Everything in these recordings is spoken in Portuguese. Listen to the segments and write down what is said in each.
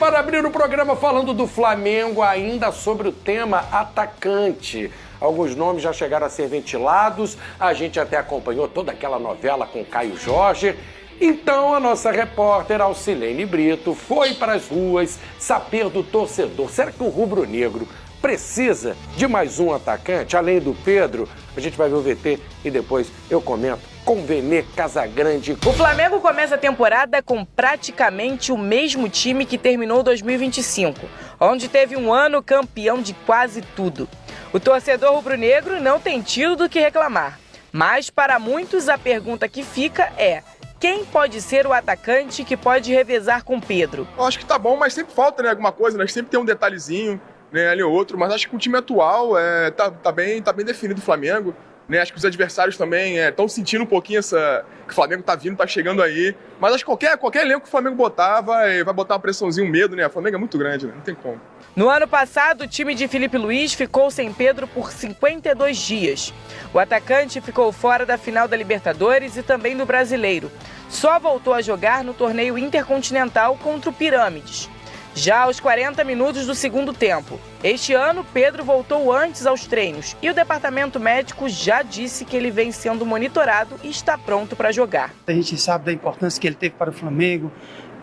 para abrir o programa falando do Flamengo, ainda sobre o tema atacante. Alguns nomes já chegaram a ser ventilados, a gente até acompanhou toda aquela novela com Caio Jorge. Então a nossa repórter Alcilene Brito foi para as ruas saber do torcedor. Será que o rubro-negro precisa de mais um atacante, além do Pedro? A gente vai ver o VT e depois eu comento com Vene Casagrande. O Flamengo começa a temporada com praticamente o mesmo time que terminou 2025, onde teve um ano campeão de quase tudo. O torcedor rubro-negro não tem tido do que reclamar, mas para muitos a pergunta que fica é: quem pode ser o atacante que pode revezar com Pedro? Eu acho que tá bom, mas sempre falta, né, alguma coisa, né? Sempre tem um detalhezinho, né, ali ou outro, mas acho que o time atual tá bem definido o Flamengo, né? Acho que os adversários também estão sentindo um pouquinho que o Flamengo tá vindo, tá chegando aí, mas acho que qualquer elenco que o Flamengo botar vai botar uma pressãozinha, um medo, né? O Flamengo é muito grande, né? Não tem como. No ano passado, o time de Felipe Luiz ficou sem Pedro por 52 dias. O atacante ficou fora da final da Libertadores e também do Brasileiro. Só voltou a jogar no torneio intercontinental contra o Pirâmides, já aos 40 minutos do segundo tempo. Este ano, Pedro voltou antes aos treinos e o departamento médico já disse que ele vem sendo monitorado e está pronto para jogar. A gente sabe da importância que ele teve para o Flamengo,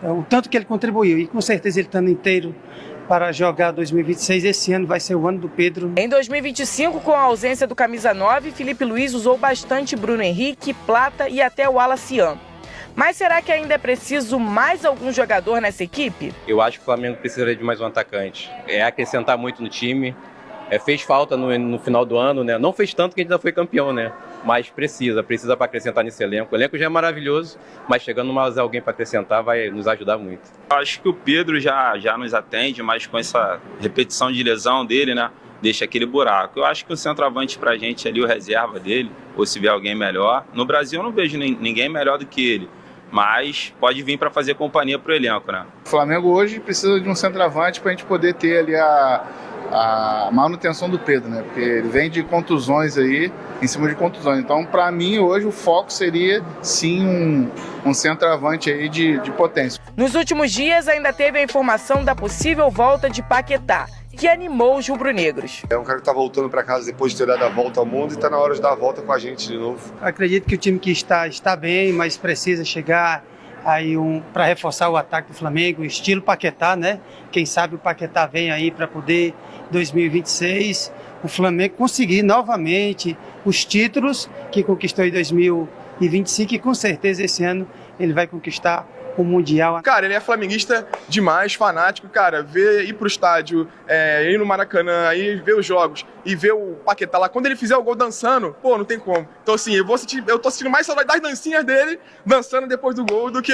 o tanto que ele contribuiu, e com certeza ele estando inteiro para jogar 2026, esse ano vai ser o ano do Pedro. Em 2025, com a ausência do camisa 9, Felipe Luiz usou bastante Bruno Henrique, Plata e até o Alacian. Mas será que ainda é preciso mais algum jogador nessa equipe? Eu acho que o Flamengo precisa de mais um atacante. É acrescentar muito no time. Fez falta no final do ano, né? Não fez tanto que a gente já foi campeão, né? Mas precisa para acrescentar nesse elenco. O elenco já é maravilhoso, mas chegando mais alguém para acrescentar vai nos ajudar muito. Acho que o Pedro já nos atende, mas com essa repetição de lesão dele, né? Deixa aquele buraco. Eu acho que o centroavante pra gente ali, o reserva dele, ou se vier alguém melhor. No Brasil eu não vejo ninguém melhor do que ele, mas pode vir para fazer companhia pro elenco, né? O Flamengo hoje precisa de um centroavante para a gente poder ter ali a manutenção do Pedro, né? Porque ele vem de contusões aí, em cima de contusões. Então, para mim, hoje o foco seria, sim, um centroavante aí de potência. Nos últimos dias, ainda teve a informação da possível volta de Paquetá, que animou os rubro-negros. É um cara que está voltando para casa depois de ter dado a volta ao mundo e está na hora de dar a volta com a gente de novo. Acredito que o time que está bem, mas precisa chegar aí para reforçar o ataque do Flamengo, estilo Paquetá, né? Quem sabe o Paquetá vem aí para poder 2026 o Flamengo conseguir novamente os títulos que conquistou em 2025 e com certeza esse ano ele vai conquistar o Mundial. Cara, ele é flamenguista demais, fanático, cara, ir pro estádio, ir no Maracanã, aí ver os jogos e ver o Paquetá lá, quando ele fizer o gol dançando, pô, não tem como. Então assim, eu tô sentindo mais saudade das dancinhas dele dançando depois do gol do que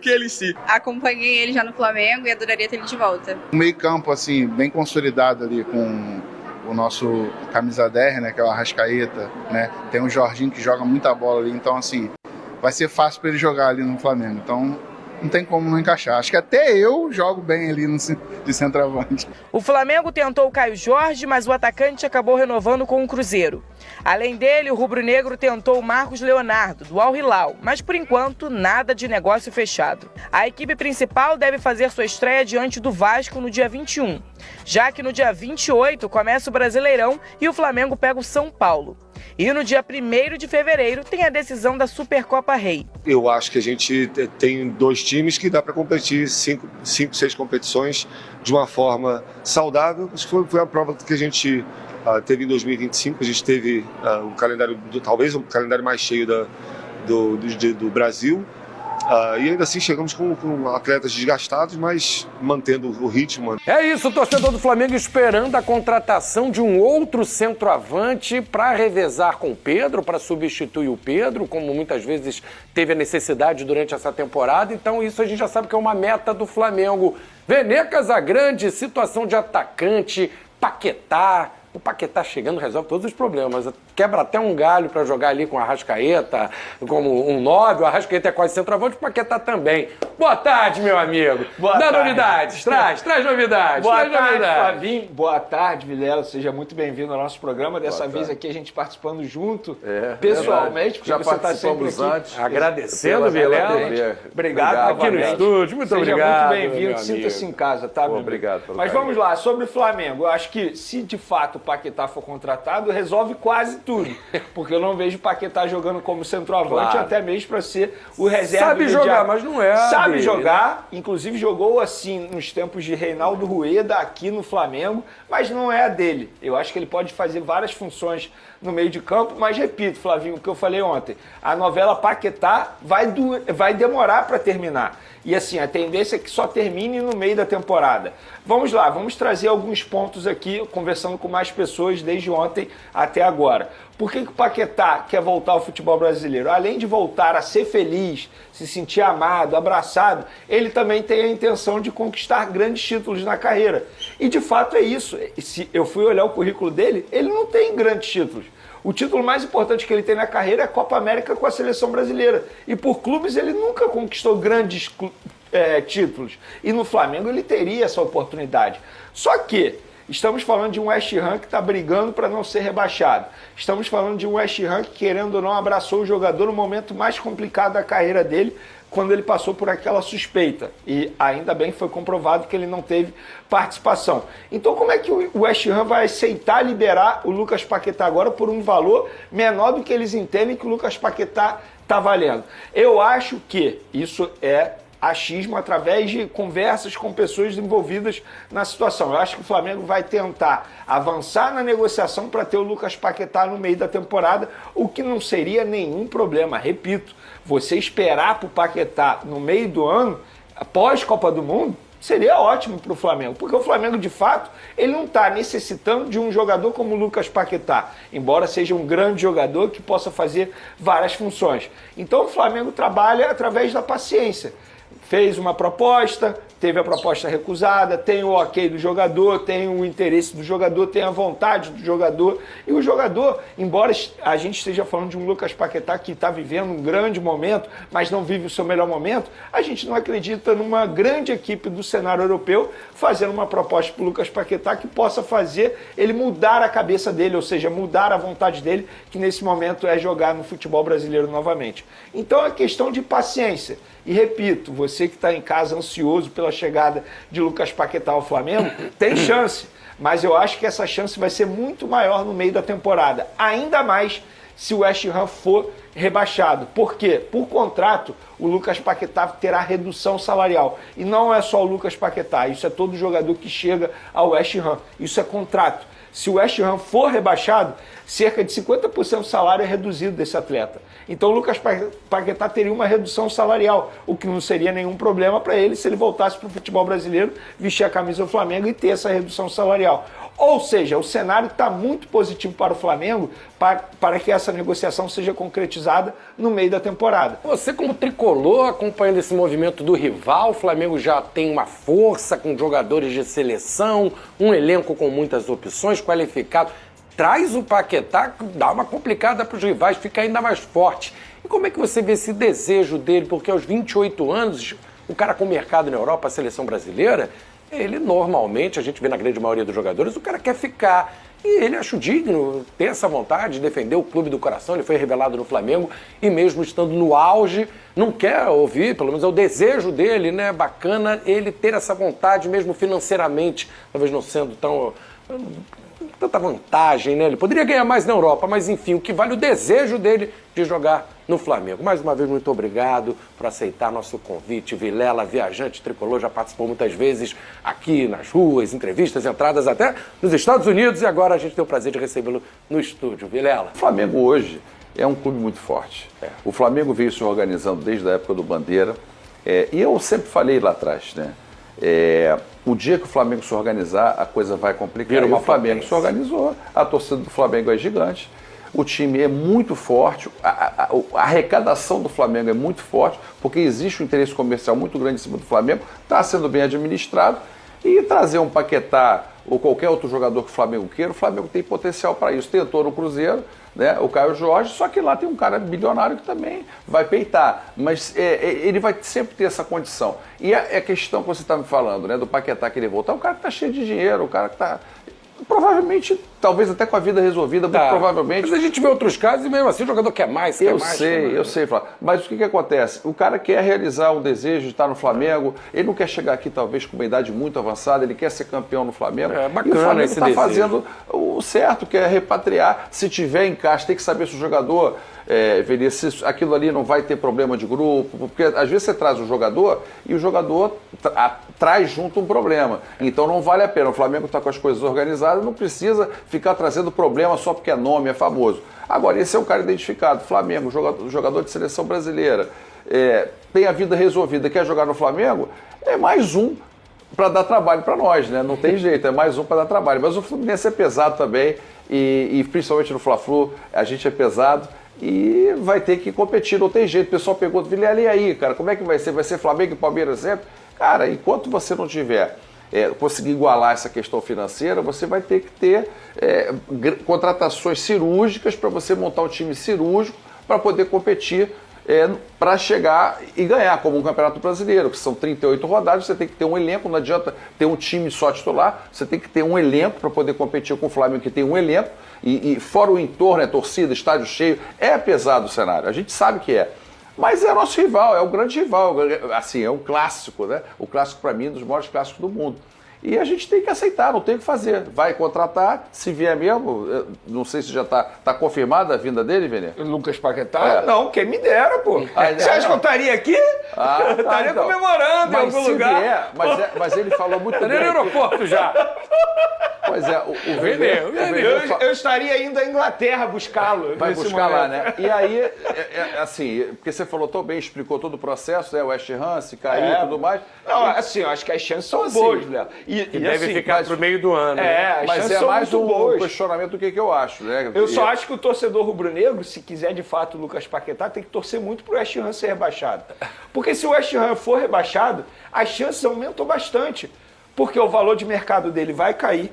ele em si. Acompanhei ele já no Flamengo e adoraria ter ele de volta. Um meio campo, assim, bem consolidado ali com o nosso camisa 10, né, que é o Arrascaeta, né, tem o Jorginho que joga muita bola ali, então assim, vai ser fácil para ele jogar ali no Flamengo. Então, não tem como não encaixar. Acho que até eu jogo bem ali de centroavante. O Flamengo tentou o Caio Jorge, mas o atacante acabou renovando com o Cruzeiro. Além dele, o rubro-negro tentou o Marcos Leonardo, do Al Hilal, mas por enquanto nada de negócio fechado. A equipe principal deve fazer sua estreia diante do Vasco no dia 21, já que no dia 28 começa o Brasileirão e o Flamengo pega o São Paulo. E no dia 1º de fevereiro tem a decisão da Supercopa Rei. Eu acho que a gente tem dois times que dá para competir 5, 6 competições de uma forma saudável. Acho que foi a prova que a gente teve em 2025. A gente teve um calendário, talvez o calendário mais cheio do Brasil. E ainda assim chegamos com atletas desgastados, mas mantendo o ritmo. É isso, torcedor do Flamengo esperando a contratação de um outro centroavante para revezar com o Pedro, para substituir o Pedro, como muitas vezes teve a necessidade durante essa temporada. Então isso a gente já sabe que é uma meta do Flamengo. Vene Casagrande, situação de atacante, Paquetá. O Paquetá chegando resolve todos os problemas. quebra até um galho para jogar ali com a Arrascaeta, como um 9, o Arrascaeta é quase centroavante, o Paquetá também. Boa tarde, meu amigo. Dá novidades, traz novidades. Boa traz tarde, novidades. Flavinho. Boa tarde, Vilela. Seja muito bem-vindo ao nosso programa. Dessa vez aqui a gente participando junto, pessoalmente, porque já você está sempre aqui. antes. Agradecendo, Vilela. Obrigado Aqui no estúdio, muito Seja obrigado. muito bem-vindo, sinta-se em casa, tá, meu amigo? Obrigado pelo Mas carinho. vamos lá, sobre o Flamengo. Eu acho que se de fato o Paquetá for contratado, resolve quase tudo. Porque eu não vejo o Paquetá jogando como centroavante, Claro. até mesmo para ser o reserva Sabe imediato. jogar, mas não é Sabe dele, jogar, inclusive jogou assim nos tempos de Reinaldo Rueda aqui no Flamengo, mas não é a dele. Eu acho que ele pode fazer várias funções no meio de campo, mas repito, Flavinho, o que eu falei ontem, a novela Paquetá vai demorar para terminar. E assim, a tendência é que só termine no meio da temporada. Vamos lá, vamos trazer alguns pontos aqui, conversando com mais pessoas desde ontem até agora. Por que o Paquetá quer voltar ao futebol brasileiro? Além de voltar a ser feliz, se sentir amado, abraçado, ele também tem a intenção de conquistar grandes títulos na carreira. E de fato é isso. Se eu fui olhar o currículo dele, ele não tem grandes títulos. O título mais importante que ele tem na carreira é a Copa América com a seleção brasileira. E por clubes ele nunca conquistou grandes títulos. E no Flamengo ele teria essa oportunidade. Só que estamos falando de um West Ham que está brigando para não ser rebaixado. Estamos falando de um West Ham que, querendo ou não, abraçou o jogador no momento mais complicado da carreira dele, quando ele passou por aquela suspeita. E ainda bem que foi comprovado que ele não teve participação. Então como é que o West Ham vai aceitar liberar o Lucas Paquetá agora por um valor menor do que eles entendem que o Lucas Paquetá está valendo? Eu acho que isso é achismo através de conversas com pessoas envolvidas na situação. Eu acho que o Flamengo vai tentar avançar na negociação para ter o Lucas Paquetá no meio da temporada, o que não seria nenhum problema. Repito, você esperar para o Paquetá no meio do ano, após Copa do Mundo, seria ótimo para o Flamengo, porque o Flamengo, de fato, ele não está necessitando de um jogador como o Lucas Paquetá, embora seja um grande jogador que possa fazer várias funções. Então o Flamengo trabalha através da paciência. Fez uma proposta, teve a proposta recusada, tem o ok do jogador, tem o interesse do jogador, tem a vontade do jogador. E o jogador, embora a gente esteja falando de um Lucas Paquetá que está vivendo um grande momento, mas não vive o seu melhor momento, a gente não acredita numa grande equipe do cenário europeu fazendo uma proposta para o Lucas Paquetá que possa fazer ele mudar a cabeça dele, ou seja, mudar a vontade dele, que nesse momento é jogar no futebol brasileiro novamente. Então é questão de paciência. E repito, você que está em casa ansioso pela chegada de Lucas Paquetá ao Flamengo, tem chance. Mas eu acho que essa chance vai ser muito maior no meio da temporada. Ainda mais se o West Ham for rebaixado. Por quê? Por contrato, o Lucas Paquetá terá redução salarial. E não é só o Lucas Paquetá, isso é todo jogador que chega ao West Ham. Isso é contrato. Se o West Ham for rebaixado, cerca de 50% do salário é reduzido desse atleta. Então o Lucas Paquetá teria uma redução salarial, o que não seria nenhum problema para ele se ele voltasse para o futebol brasileiro, vestir a camisa do Flamengo e ter essa redução salarial. Ou seja, o cenário está muito positivo para o Flamengo para que essa negociação seja concretizada no meio da temporada. Você, como tricolor, acompanhando esse movimento do rival, o Flamengo já tem uma força com jogadores de seleção, um elenco com muitas opções, qualificado. Traz o Paquetá, dá uma complicada para os rivais, fica ainda mais forte. E como é que você vê esse desejo dele? Porque aos 28 anos, o cara com mercado na Europa, a seleção brasileira, ele normalmente, a gente vê na grande maioria dos jogadores, o cara quer ficar. E ele acho digno, tem essa vontade de defender o clube do coração, ele foi revelado no Flamengo e mesmo estando no auge, não quer ouvir, pelo menos é o desejo dele, né? Bacana ele ter essa vontade mesmo financeiramente, talvez não sendo tanta vantagem, né? Ele poderia ganhar mais na Europa, mas enfim, o que vale o desejo dele de jogar no Flamengo. Mais uma vez, muito obrigado por aceitar nosso convite. Vilela, viajante tricolor, já participou muitas vezes aqui nas ruas, entrevistas, entradas até nos Estados Unidos e agora a gente tem o prazer de recebê-lo no estúdio. Vilela. O Flamengo hoje é um clube muito forte. O Flamengo veio se organizando desde a época do Bandeira e eu sempre falei lá atrás, né? O dia que o Flamengo se organizar, a coisa vai complicar. E o Flamengo se organizou, a torcida do Flamengo é gigante, o time é muito forte, a arrecadação do Flamengo é muito forte, porque existe um interesse comercial muito grande em cima do Flamengo, está sendo bem administrado, e trazer um Paquetá ou qualquer outro jogador que o Flamengo queira, o Flamengo tem potencial para isso. Tentou no Cruzeiro, né, o Caio Jorge, só que lá tem um cara bilionário que também vai peitar, mas ele vai sempre ter essa condição. E a questão que você está me falando, né, do Paquetá querer voltar, o cara que está cheio de dinheiro, o cara que está... Provavelmente, talvez até com a vida resolvida, muito provavelmente. Mas a gente vê outros casos e mesmo assim o jogador quer mais, Eu sei, Flávio. Mas o que acontece? O cara quer realizar um desejo de estar no Flamengo, ele não quer chegar aqui talvez com uma idade muito avançada, ele quer ser campeão no Flamengo. Bacana, e o Flamengo esse está desejo. fazendo o certo, que é repatriar. Se tiver em caixa, tem que saber se o jogador, se aquilo ali não vai ter problema de grupo, porque às vezes você traz um jogador e o jogador traz junto um problema. Então não vale a pena. O Flamengo está com as coisas organizadas, não precisa ficar trazendo problema só porque é nome, é famoso. Agora, esse é um cara identificado, Flamengo, jogador de seleção brasileira, tem a vida resolvida, quer jogar no Flamengo, é mais um para dar trabalho para nós, né? Não tem jeito, é mais um para dar trabalho. Mas o Fluminense é pesado também, e principalmente no Fla-Flu, a gente é pesado e vai ter que competir, não tem jeito. O pessoal pergunta, Vilela, e aí, cara, como é que vai ser? Vai ser Flamengo e Palmeiras sempre? Cara, enquanto você não tiver conseguir igualar essa questão financeira, você vai ter que ter contratações cirúrgicas para você montar um time cirúrgico para poder competir, para chegar e ganhar, como um Campeonato Brasileiro, que são 38 rodadas, você tem que ter um elenco, não adianta ter um time só titular, você tem que ter um elenco para poder competir com o Flamengo, que tem um elenco, e fora o entorno, torcida, estádio cheio, é pesado o cenário, a gente sabe que é. Mas é nosso rival, é o grande rival, assim, é um clássico, né? O clássico, para mim, é um dos maiores clássicos do mundo. E a gente tem que aceitar, não tem o que fazer. Vai contratar, se vier mesmo, não sei se já está confirmada a vinda dele, Vene? Lucas Paquetá? Não, quem me dera, pô. Você acha que eu estaria aqui? Eu estaria então, comemorando em algum lugar. Vier, mas ele falou muito bem. Tá no aeroporto já. Pois é, o Vene... Eu estaria indo à Inglaterra buscá-lo. Vai buscar lá, né? E aí, assim, porque você falou tão bem, explicou todo o processo, né? O West Ham, se caiu e tudo mais. Não, assim, eu acho que as chances são boas, Léo. E deve assim, ficar pro meio do ano. As mas chances é mais são muito um boas. questionamento do que eu acho, né? Eu só acho que o torcedor rubro-negro, se quiser de fato o Lucas Paquetá, tem que torcer muito pro West Ham ser rebaixado. Porque se o West Ham for rebaixado, as chances aumentam bastante. Porque o valor de mercado dele vai cair.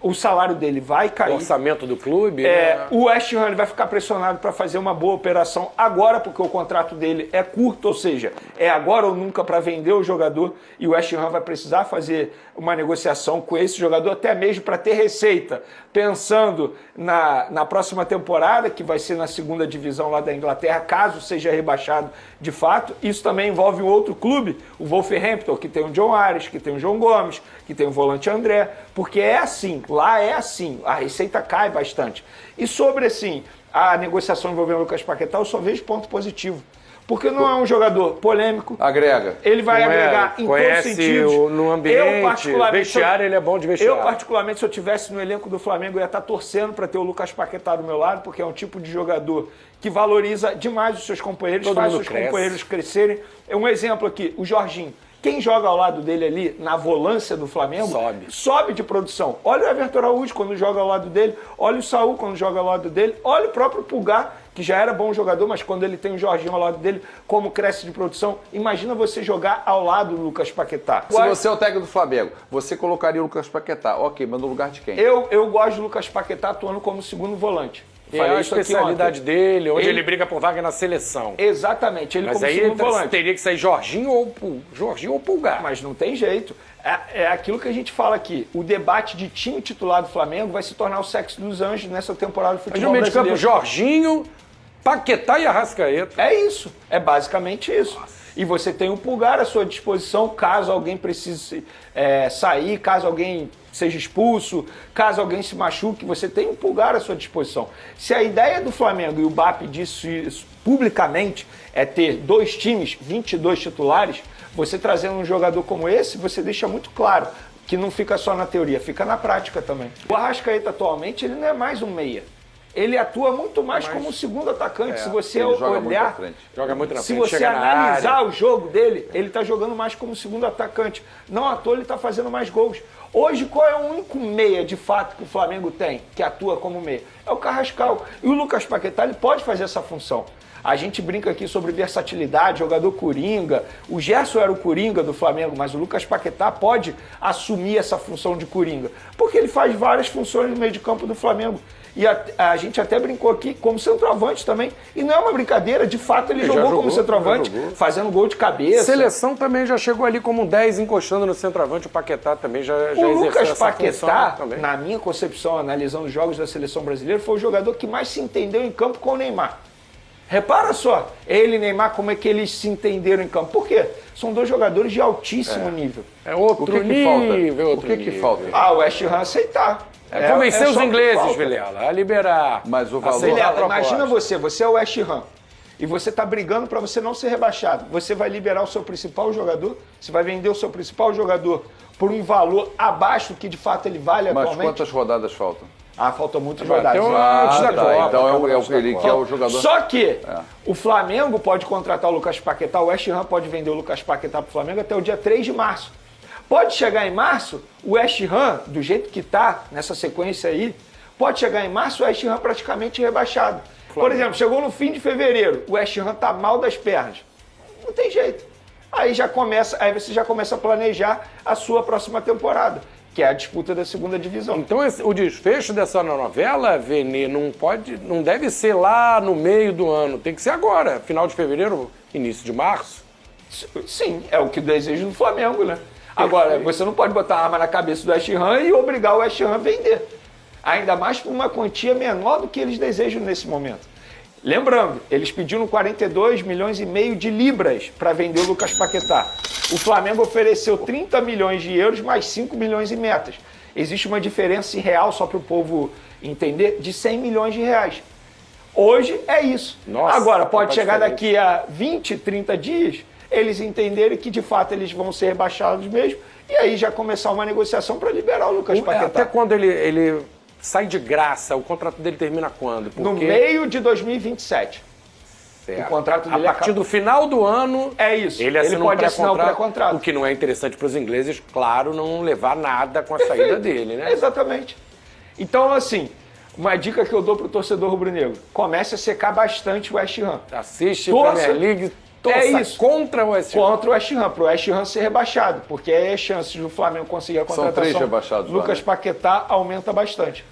O salário dele vai cair. O orçamento do clube. O West Ham vai ficar pressionado para fazer uma boa operação agora, porque o contrato dele é curto, ou seja, é agora ou nunca para vender o jogador, e o West Ham vai precisar fazer uma negociação com esse jogador, até mesmo para ter receita, pensando na próxima temporada, que vai ser na segunda divisão lá da Inglaterra, caso seja rebaixado de fato. Isso também envolve um outro clube, o Wolverhampton, que tem o John Ares, que tem o João Gomes, que tem o volante André, porque é assim, lá é assim, a receita cai bastante. E sobre, assim, a negociação envolvendo o Lucas Paquetá, eu só vejo ponto positivo. Porque não é um jogador polêmico. Agrega. Ele vai agregar em todos os sentidos. No ambiente, vestiário, ele é bom de vestiário. Eu, particularmente, se eu estivesse no elenco do Flamengo, eu ia estar torcendo para ter o Lucas Paquetá do meu lado, porque é um tipo de jogador que valoriza demais os seus companheiros, faz os seus companheiros crescerem. É um exemplo aqui, o Jorginho. Quem joga ao lado dele ali, na volância do Flamengo, sobe de produção. Olha o Everton Araújo quando joga ao lado dele, olha o Saúl quando joga ao lado dele, olha o próprio Pulgar, que já era bom jogador, mas quando ele tem o Jorginho ao lado dele, como cresce de produção. Imagina você jogar ao lado do Lucas Paquetá. Se você é o técnico do Flamengo, você colocaria o Lucas Paquetá. Ok, mas no lugar de quem? Eu gosto do Lucas Paquetá atuando como segundo volante. É a especialidade dele, onde ele briga por vaga na seleção. Exatamente, ele mas como aí segundo volante. Teria que sair Jorginho ou Pulgar. Mas não tem jeito. É aquilo que a gente fala aqui. O debate de time titular do Flamengo vai se tornar o sexo dos anjos nessa temporada do futebol brasileiro. brasileiro. De campo, Jorginho, Paquetá e Arrascaeta. É isso. É basicamente isso. Nossa. E você tem o Pulgar à sua disposição, caso alguém precise sair, caso alguém seja expulso, caso alguém se machuque, você tem um Pulgar à sua disposição. Se a ideia do Flamengo, e o BAP disse isso publicamente, é ter 2 times, 22 titulares, você trazendo um jogador como esse, você deixa muito claro que não fica só na teoria, fica na prática também. O Arrascaeta atualmente, ele não é mais um meia. Ele atua muito mais como um segundo atacante. Se você olhar, joga muito na frente, se você analisar o jogo dele, ele está jogando mais como segundo atacante. Não à toa ele está fazendo mais gols. Hoje, qual é o único meia, de fato, que o Flamengo tem, que atua como meia? É o Carrascal. E o Lucas Paquetá, ele pode fazer essa função. A gente brinca aqui sobre versatilidade, jogador coringa. O Gerson era o coringa do Flamengo, mas o Lucas Paquetá pode assumir essa função de coringa, porque ele faz várias funções no meio de campo do Flamengo. E a gente até brincou aqui como centroavante também. E não é uma brincadeira, de fato ele jogou como centroavante, fazendo gol de cabeça. Seleção também já chegou ali como um 10 encostando no centroavante. O Paquetá também já exerceu Lucas essa Paquetá, função, na minha concepção, analisando os jogos da seleção brasileira, foi o jogador que mais se entendeu em campo com o Neymar. Repara só, ele e Neymar, como é que eles se entenderam em campo. Por quê? São dois jogadores de altíssimo nível. É outro nível. O que falta? O West Ham aceitar. Convencer os ingleses, Vilela, a liberar. Mas o valor... Vilela, imagina você é o West Ham, e você está brigando para você não ser rebaixado. Você vai liberar o seu principal jogador, você vai vender o seu principal jogador por um valor abaixo do que de fato ele vale atualmente. Mas quantas rodadas faltam? Faltam muitas rodadas. Então ele que é o jogador. Só que o Flamengo pode contratar o Lucas Paquetá, o West Ham pode vender o Lucas Paquetá para o Flamengo até o dia 3 de março. Pode chegar em março, o West Ham, do jeito que está nessa sequência aí, pode chegar em março, o West Ham praticamente rebaixado. Por exemplo, chegou no fim de fevereiro, o West Ham está mal das pernas. Não tem jeito. Aí você já começa a planejar a sua próxima temporada, que é a disputa da segunda divisão. Então o desfecho dessa novela, Vene, não deve ser lá no meio do ano, tem que ser agora, final de fevereiro, início de março. Sim, é o que desejo do Flamengo, né? Agora, você não pode botar a arma na cabeça do West Ham e obrigar o West Ham a vender. Ainda mais por uma quantia menor do que eles desejam nesse momento. Lembrando, eles pediram 42 milhões e meio de libras para vender o Lucas Paquetá. O Flamengo ofereceu 30 milhões de euros mais 5 milhões e metas. Existe uma diferença real, só para o povo entender, de 100 milhões de reais. Hoje é isso. Nossa, agora, pode chegar daqui a 20, 30 dias, eles entenderem que de fato eles vão ser rebaixados mesmo, e aí já começar uma negociação para liberar o Lucas Paquetá. Até quando ele sai de graça, o contrato dele termina quando? Porque... No meio de 2027. Certo. O contrato dele a partir do final do ano, é isso. Ele pode assinar o pré-contrato. O que não é interessante para os ingleses, claro, não levar nada com a saída dele, né? Exatamente. Então, assim, uma dica que eu dou para o torcedor rubro-negro: comece a secar bastante o West Ham. Assiste a Premier League. Isso. Contra o West Ham. Contra o West Ham, para o West Ham ser rebaixado, porque aí as chances do Flamengo conseguir a contratação. São 3 rebaixados. Lucas Paquetá aumenta bastante.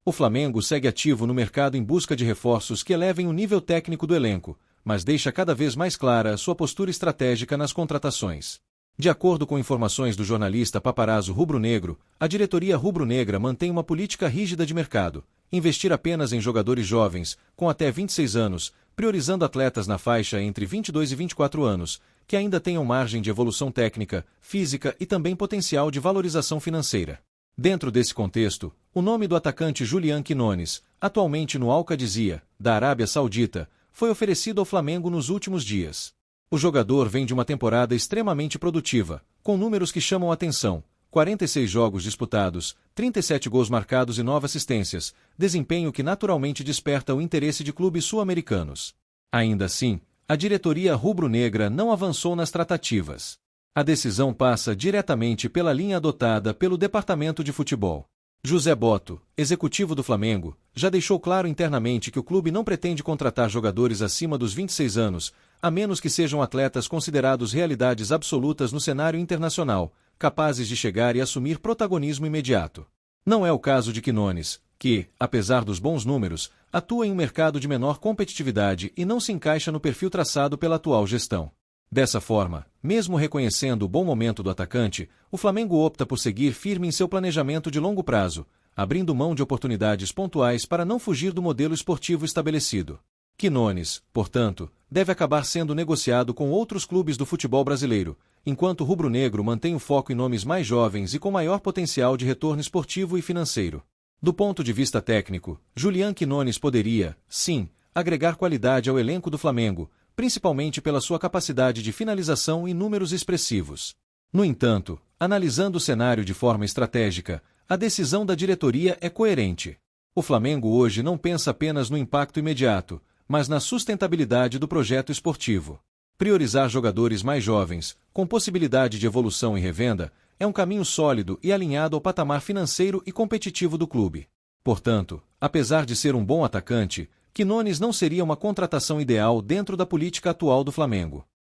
O Flamengo segue ativo no mercado em busca de reforços que elevem o nível técnico do elenco, mas deixa cada vez mais clara sua postura estratégica nas contratações. De acordo com informações do jornalista Paparazzo Rubro-Negro, a diretoria rubro-negra mantém uma política rígida de mercado: investir apenas em jogadores jovens, com até 26 anos, priorizando atletas na faixa entre 22 e 24 anos, que ainda tenham margem de evolução técnica, física e também potencial de valorização financeira. Dentro desse contexto, o nome do atacante Julián Quinones, atualmente no Al-Qadisiyah, da Arábia Saudita, foi oferecido ao Flamengo nos últimos dias. O jogador vem de uma temporada extremamente produtiva, com números que chamam a atenção: 46 jogos disputados, 37 gols marcados e 9 assistências, desempenho que naturalmente desperta o interesse de clubes sul-americanos. Ainda assim, a diretoria rubro-negra não avançou nas tratativas. A decisão passa diretamente pela linha adotada pelo Departamento de Futebol. José Botto, executivo do Flamengo, já deixou claro internamente que o clube não pretende contratar jogadores acima dos 26 anos, a menos que sejam atletas considerados realidades absolutas no cenário internacional, capazes de chegar e assumir protagonismo imediato. Não é o caso de Quinones, que, apesar dos bons números, atua em um mercado de menor competitividade e não se encaixa no perfil traçado pela atual gestão. Dessa forma, mesmo reconhecendo o bom momento do atacante, o Flamengo opta por seguir firme em seu planejamento de longo prazo, abrindo mão de oportunidades pontuais para não fugir do modelo esportivo estabelecido. Quinones, portanto, deve acabar sendo negociado com outros clubes do futebol brasileiro, enquanto o rubro-negro mantém o foco em nomes mais jovens e com maior potencial de retorno esportivo e financeiro. Do ponto de vista técnico, Julián Quinones poderia, sim, agregar qualidade ao elenco do Flamengo, principalmente pela sua capacidade de finalização e números expressivos. No entanto, analisando o cenário de forma estratégica, a decisão da diretoria é coerente. O Flamengo hoje não pensa apenas no impacto imediato, mas na sustentabilidade do projeto esportivo. Priorizar jogadores mais jovens, com possibilidade de evolução e revenda, é um caminho sólido e alinhado ao patamar financeiro e competitivo do clube. Portanto, apesar de ser um bom atacante, Quinones não seria uma contratação ideal dentro da política atual do Flamengo.